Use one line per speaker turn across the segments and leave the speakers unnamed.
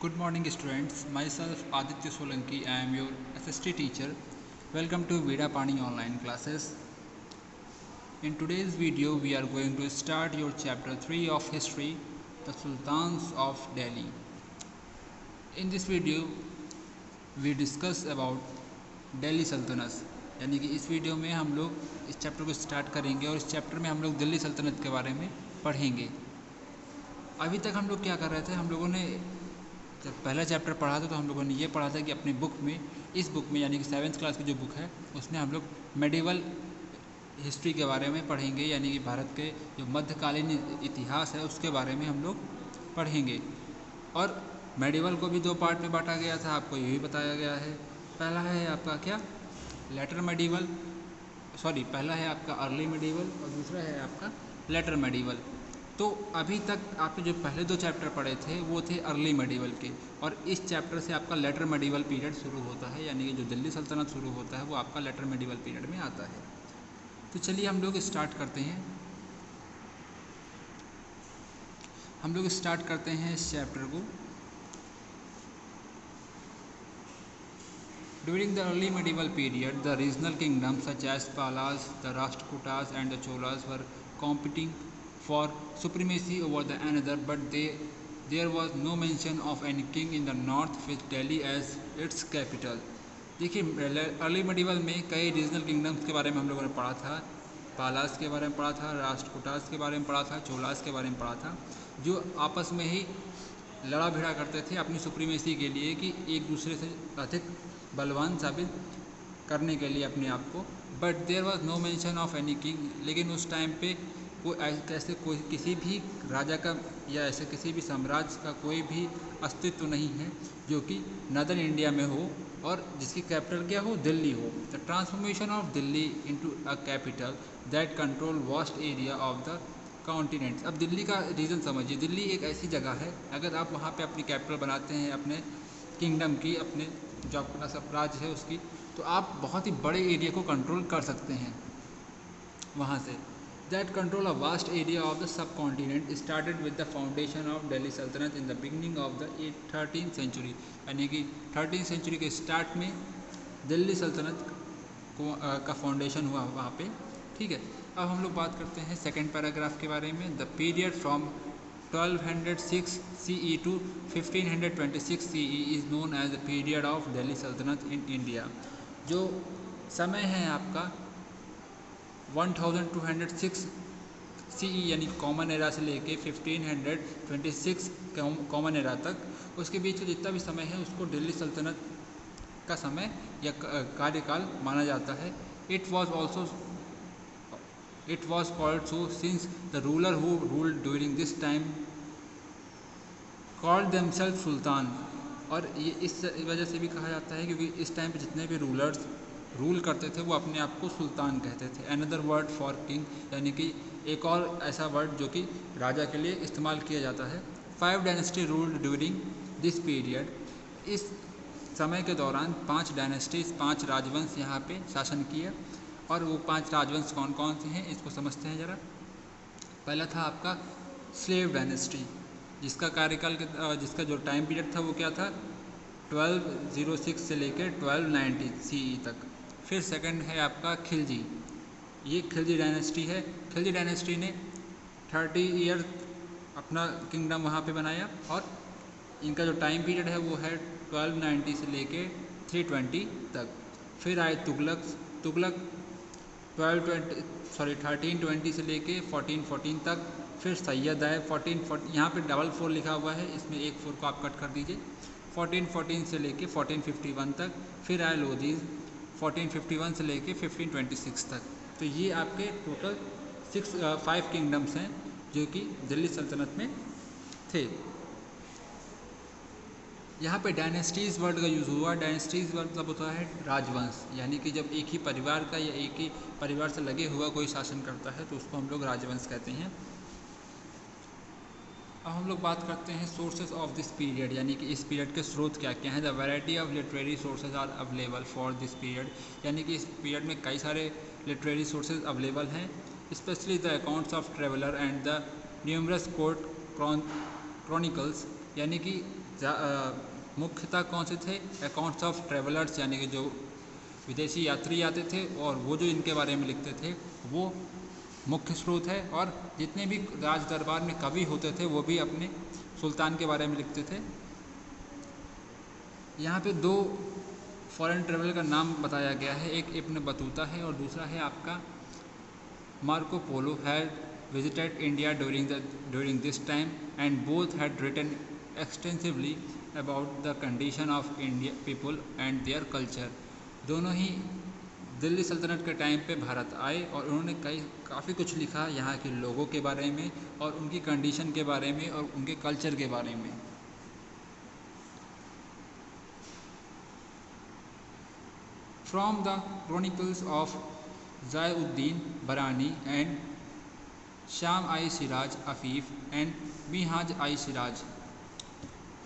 Good morning students, myself Aditya Solanki, I am your SST teacher. Welcome to Vida Pani online classes. In today's video we are going to start your chapter 3 of history, the Sultans of Delhi. In this video we discuss about Delhi Sultanate, यानी कि इस video में हम लोग इस chapter को start करेंगे और इस चैप्टर में हम लोग दिल्ली सल्तनत के बारे में पढ़ेंगे। अभी तक हम लोग क्या कर रहे थे, हम लोगों ने जब पहला चैप्टर पढ़ा था तो हम लोगों ने ये पढ़ा था कि अपनी बुक में, इस बुक में यानी कि 7th क्लास की जो बुक है उसमें हम लोग मेडिवल हिस्ट्री के बारे में पढ़ेंगे, यानी कि भारत के जो मध्यकालीन इतिहास है उसके बारे में हम लोग पढ़ेंगे। और मेडिवल को भी दो पार्ट में बांटा गया था, आपको ये भी बताया गया है। पहला है आपका क्या, लेटर मेडिवल, पहला है आपका अर्ली मेडिवल और दूसरा है आपका लेटर मेडिवल। तो अभी तक आपने जो पहले दो चैप्टर पढ़े थे वो थे अर्ली मेडिवल के, और इस चैप्टर से आपका लेटर मेडिवल पीरियड शुरू होता है, यानी कि जो दिल्ली सल्तनत शुरू होता है वो आपका लेटर मेडिवल पीरियड में आता है। तो चलिए हम लोग स्टार्ट करते हैं इस चैप्टर को। During the early medieval period, the regional kingdoms such as Palas, the Rashtrakutas and the Cholas were competing for supremacy over the another, but there was no mention of any king in the north with Delhi as its capital. देखिए early medieval में कई regional kingdoms के बारे में हम लोगों ने पढ़ा था, पालास के बारे में पढ़ा था, राष्ट्रकूटास के बारे में पढ़ा था, चोलास के बारे में पढ़ा था, जो आपस में ही लड़ा भिड़ा करते थे अपनी सुप्रीमेसी के लिए कि एक दूसरे से अधिक बलवान साबित करने के लिए अपने आप को। But there was no mention of any king, लेकिन उस टाइम पे कैसे कोई किसी भी राजा का या ऐसे किसी भी साम्राज्य का कोई भी अस्तित्व नहीं है जो कि नदर्न इंडिया में हो और जिसकी कैपिटल क्या हो, दिल्ली हो। The transformation of Delhi into a capital that control vast area of the continents. अब दिल्ली का रीज़न समझिए, दिल्ली एक ऐसी जगह है, अगर आप वहाँ पे अपनी कैपिटल बनाते हैं अपने किंगडम की, अपने जो अपना साम्राज्य है उसकी, तो आप बहुत ही बड़े एरिया को कंट्रोल कर सकते हैं वहाँ से। That control a vast area of the sub continent started with the foundation of Delhi Saltanat in the beginning of the 13th century, यानी कि 13th सेंचुरी के स्टार्ट में दिल्ली सल्तनत का फाउंडेशन हुआ वहाँ पे। ठीक है, अब हम लोग बात करते हैं सेकेंड पैराग्राफ के बारे में। The period from 1206 CE to 1526 CE is known as the period of Delhi Sultanate in India। जो समय है आपका 1206 CE यानी कॉमन एरा से लेके 1526 कॉमन एरा तक, उसके बीच का जितना भी समय है उसको दिल्ली सल्तनत का समय या कार्यकाल माना जाता है। It was called so since the ruler who ruled during this time called themselves सुल्तान, और ये इस वजह से भी कहा जाता है क्योंकि इस टाइम पे जितने भी रूलर्स रूल करते थे वो अपने आप को सुल्तान कहते थे। अनदर वर्ड फॉर किंग, यानी कि एक और ऐसा वर्ड जो कि राजा के लिए इस्तेमाल किया जाता है। 5 dynasty ruled during this period, इस समय के दौरान 5 डायनेस्टीज 5 राजवंश यहाँ पे शासन किए, और वो 5 राजवंश कौन कौन से हैं इसको समझते हैं ज़रा। पहला था आपका स्लेव डायनेस्टी, जिसका कार्यकाल जिसका जो टाइम पीरियड था वो क्या था, 1206 से लेकर 1290 CE तक। फिर सेकंड है आपका खिलजी, ये खिलजी डायनेस्टी है। खिलजी डायनेस्टी ने 30 ईयर अपना किंगडम वहाँ पे बनाया, और इनका जो टाइम पीरियड है वो है 1290 से लेके 320 तक। फिर आए तुगलक 1320 से लेके 1414 तक। फिर सैयद आए 1440, यहाँ पे 4 लिखा हुआ है, इसमें एक 4 को आप कट कर दीजिए, 1414 से लेके 1451 तक। फिर आए लोधीज 1451 से लेके 1526 तक। तो ये आपके टोटल 5 किंगडम्स हैं जो कि दिल्ली सल्तनत में थे। यहाँ पे डायनेस्टीज़ वर्ड का यूज़ हुआ। डायनेस्टीज़ वर्ड मतलब होता है राजवंश, यानी कि जब एक ही परिवार का या एक ही परिवार से लगे हुआ कोई शासन करता है तो उसको हम लोग राजवंश कहते हैं। अब हम लोग बात करते हैं सोर्सेज ऑफ दिस पीरियड, यानी कि इस पीरियड के स्रोत क्या क्या हैं। The variety of literary sources are available for this period, यानी कि इस पीरियड में कई सारे लिटरेरी सोर्सेज अवेलेबल हैं, specially the accounts of traveller and the numerous court chronicles यानी कि मुख्यतः कौन से थे? अकाउंट्स ऑफ ट्रेवलर्स, यानी कि जो विदेशी यात्री आते थे और वो जो इनके बारे में लिखते थे वो मुख्य स्रोत है। और जितने भी राज दरबार में कवि होते थे वो भी अपने सुल्तान के बारे में लिखते थे। यहाँ पे दो फॉरेन ट्रेवलर का नाम बताया गया है, एक इब्न बतूता है और दूसरा है आपका Marco Polo had visited India during this time, and both had written extensively about the condition of Indian people and their culture। दोनों ही दिल्ली सल्तनत के टाइम पे भारत आए और उन्होंने काफ़ी कुछ लिखा यहाँ के लोगों के बारे में और उनकी कंडीशन के बारे में और उनके कल्चर के बारे में। From the chronicles of Zayuddin Barani and Sham I Siraj Afif and Mihaj I Siraj,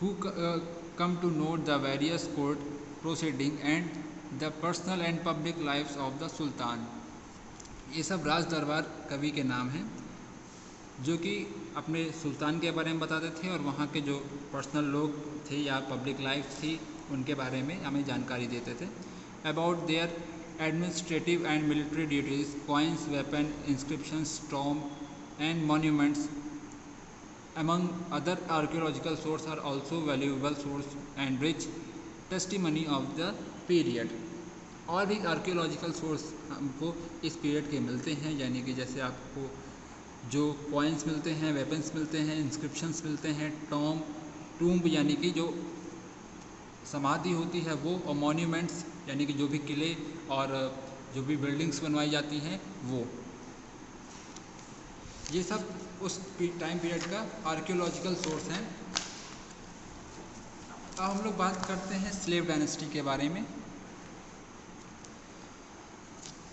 who come to note the various court proceedings and the personal and public lives of the Sultan। ये सब राज दरबार कवि के नाम हैं जो कि अपने सुल्तान के बारे में बताते थे और वहाँ के जो पर्सनल लोग थे या पब्लिक लाइफ थी उनके बारे में हमें जानकारी देते थे। About their administrative and military duties, coins, weapon, inscriptions, Tom and monuments among other archaeological sources are also valuable source and rich testimony of the period। और भी आर्कियोलॉजिकल सोर्स हमको इस पीरियड के मिलते हैं, यानी कि जैसे आपको जो कॉइन्स मिलते हैं, वेपन्स मिलते हैं, इंस्क्रिप्शंस मिलते हैं, टूम्ब यानी कि जो समाधि होती है वो, और मॉन्यूमेंट्स यानी कि जो भी किले और जो भी बिल्डिंग्स बनवाई जाती हैं वो, ये सब उस टाइम पीरियड का आर्कियोलॉजिकल सोर्स हैं। अब हम लोग बात करते हैं स्लेव डायनेस्टी के बारे में।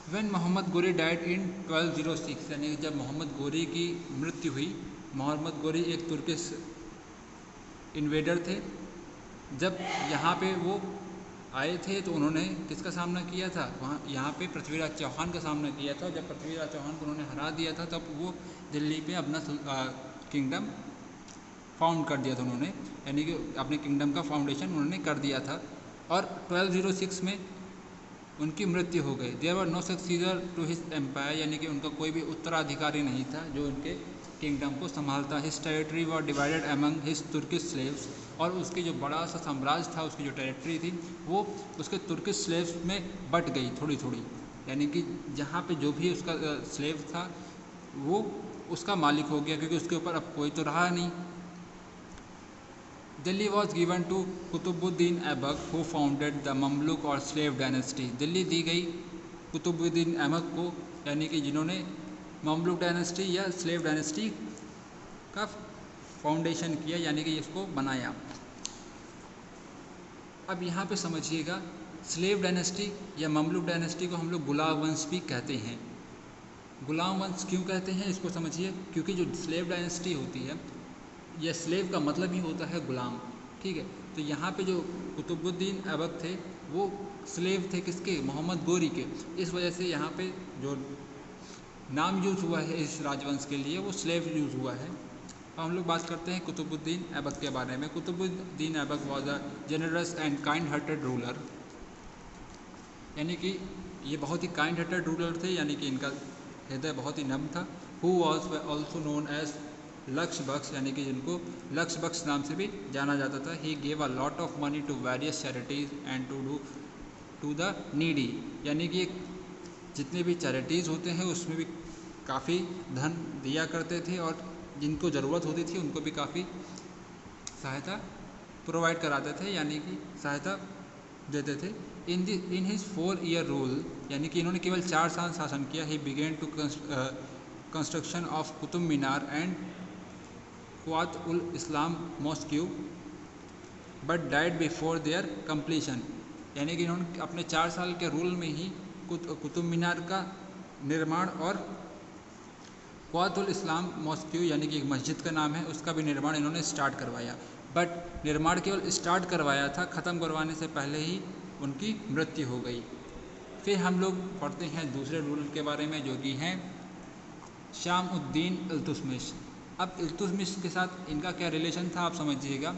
When Mohammad Ghori died in 1206, यानी जब मोहम्मद गोरी की मृत्यु हुई। मोहम्मद गोरी एक तुर्किश इन्वेडर थे। जब यहाँ पे वो आए थे तो उन्होंने किसका सामना किया था? यहाँ पे पृथ्वीराज चौहान का सामना किया था। जब पृथ्वीराज चौहान को उन्होंने हरा दिया था तब वो दिल्ली पे अपना किंगडम फाउंड कर दिया था उन्होंने, यानी कि अपने किंगडम का फाउंडेशन उन्होंने कर दिया था। और 1206 में उनकी मृत्यु हो गई। There were no successor to his empire, यानी कि उनका कोई भी उत्तराधिकारी नहीं था जो उनके किंगडम को संभालता। His territory were divided among his Turkish slaves, और उसके जो बड़ा सा साम्राज्य था, उसकी जो टेरिटरी थी वो उसके तुर्किश स्लेव्स में बट गई थोड़ी थोड़ी, यानी कि जहाँ पे जो भी उसका स्लेव था वो उसका मालिक हो गया, क्योंकि उसके ऊपर अब कोई तो रहा नहीं। Delhi was given to Qutubuddin Aibak who founded the Mamluk और स्लेव डायनेस्टी। दिल्ली दी गई कुतुबुद्दीन ऐबक को, यानी कि जिन्होंने ममलुक डायनेस्टी या स्लेव डायनेस्टी का फाउंडेशन किया, यानी कि इसको बनाया। अब यहाँ पे समझिएगा, स्लेव डायनेस्टी या ममलुक डायनेस्टी को हम लोग गुलाम वंश भी कहते हैं। गुलाम वंश क्यों कहते हैं इसको समझिए, क्योंकि जो स्लेव डायनेस्टी होती है, यह स्लेव का मतलब ही होता है गुलाम, ठीक है। तो यहाँ पे जो कुतुबुद्दीन ऐबक थे वो स्लेव थे किसके? मोहम्मद गोरी के। इस वजह से यहाँ पे जो नाम यूज़ हुआ है इस राजवंश के लिए वो स्लेव यूज़ हुआ है। अब हम लोग बात करते हैं कुतुबुद्दीन ऐबक के बारे में। Qutubuddin Aibak was a generous and kind hearted ruler, यानी कि ये बहुत ही काइंड हार्टेड रूलर थे, यानी कि इनका हृदय बहुत ही नम था। Who was also known as Lakh Bakhsh, यानी कि जिनको लक्ष बख्श नाम से भी जाना जाता था। He gave a lot of money to various charities and to the needy, यानी कि जितने भी चैरिटीज़ होते हैं उसमें भी काफ़ी धन दिया करते थे और जिनको ज़रूरत होती थी उनको भी काफ़ी सहायता प्रोवाइड कराते थे, यानी कि सहायता देते थे। इन हिज 4-year रूल, यानी कि इन्होंने केवल 4 साल शासन किया। He began to construction of Qutub Minar and Quwwat ul Islam mosque but died before their completion, यानी कि इन्होंने अपने 4 साल के रूल में ही कुतुब मीनार का निर्माण और क्वात उल इस्लाम मॉस्क्यू, यानी कि एक मस्जिद का नाम है, उसका भी निर्माण इन्होंने स्टार्ट करवाया। बट निर्माण केवल स्टार्ट करवाया था, ख़त्म करवाने से पहले ही उनकी मृत्यु हो गई। फिर हम लोग पढ़ते हैं दूसरे रूलर के बारे में, जो कि हैं शाम उद्दीन इल्तुतमिश। अब इल्तुतमिश के साथ इनका क्या रिलेशन था आप समझिएगा।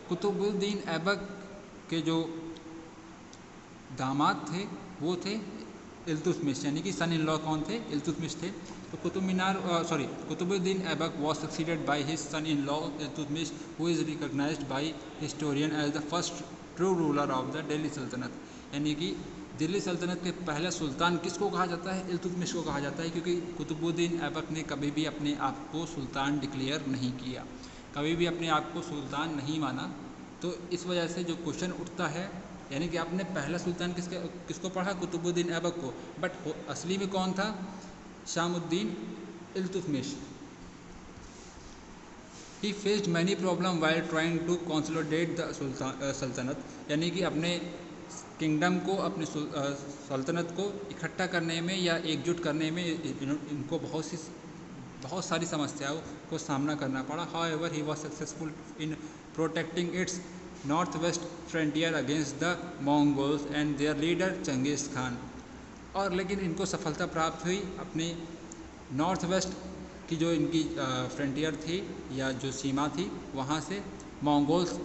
कुतुबुद्दीन ऐबक के जो दामाद थे वो थे इल्तुतमिश, यानी कि सन इन लॉ कौन थे, इल्तुतमिश थे। तो Qutubuddin Aibak was succeeded by his son in law Iltutmish, who is recognised by historian as the first true ruler of the Delhi Sultanate. यानी कि दिल्ली सल्तनत के पहला सुल्तान किसको कहा जाता है, इल्तुतमिश को कहा जाता है, क्योंकि कुतुबुद्दीन ऐबक ने कभी भी अपने आप को सुल्तान डिक्लेयर नहीं किया, कभी भी अपने आप को सुल्तान नहीं माना। तो इस वजह से जो क्वेश्चन उठता है, यानी कि आपने पहला सुल्तान किसको पढ़ा, कुतुबुद्दीन ऐबक को, बट असली में कौन था, Shamuddin Iltutmish. He faced many problem while trying to consolidate the Saltanat, यानी कि अपने किंगडम को, अपने सल्तनत को इकट्ठा करने में या एकजुट करने में इनको बहुत सारी समस्याओं को सामना करना पड़ा। However he was successful in protecting it's north west frontier against the Mongols and there leader Changez Khan. और लेकिन इनको सफलता प्राप्त हुई अपने नॉर्थ वेस्ट की जो इनकी फ्रंटियर थी या जो सीमा थी, वहाँ से मंगोल्स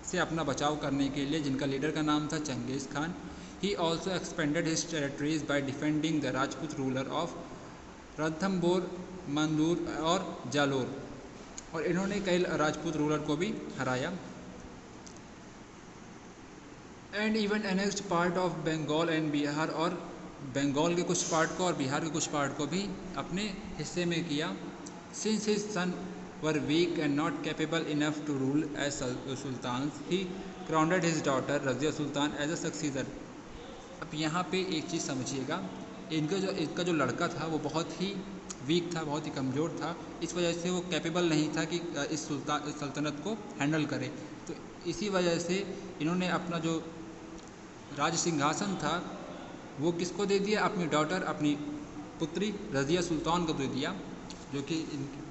से अपना बचाव करने के लिए, जिनका लीडर का नाम था Genghis Khan. He also expanded his territories by defending the Rajput ruler of Ranthambore, Mandore और जालोर, और इन्होंने कई राजपूत रूलर को भी हराया। And even annexed part of Bengal and Bihar, और बंगाल के कुछ पार्ट को और बिहार के कुछ पार्ट को भी अपने हिस्से में किया। Since his son were weak and not capable enough to rule as sultan, he crowned his daughter Razia Sultan as a successor. अब यहाँ पे एक चीज़ समझिएगा, इनका जो लड़का था वो बहुत ही वीक था, बहुत ही कमज़ोर था, इस वजह से वो कैपेबल नहीं था कि इस सल्तनत को हैंडल करे। तो इसी वजह से इन्होंने अपना जो राज सिंहासन था वो किसको दे दिया, अपनी डॉटर, अपनी पुत्री रज़िया सुल्तान को दे दिया, जो कि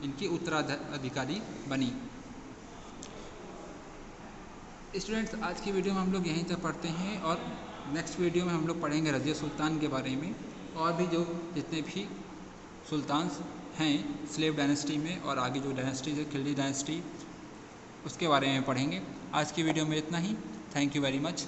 इनकी उत्तराधिकारी बनी। स्टूडेंट्स, आज की वीडियो में हम लोग यहीं तक पढ़ते हैं, और नेक्स्ट वीडियो में हम लोग पढ़ेंगे रज़िया सुल्तान के बारे में, और भी जो जितने भी सुल्तान्स हैं स्लेव डायनेस्टी में, और आगे जो डायनेस्टी है खिलजी डायनेस्टी, उसके बारे में पढ़ेंगे। आज की वीडियो में इतना ही। Thank you very much.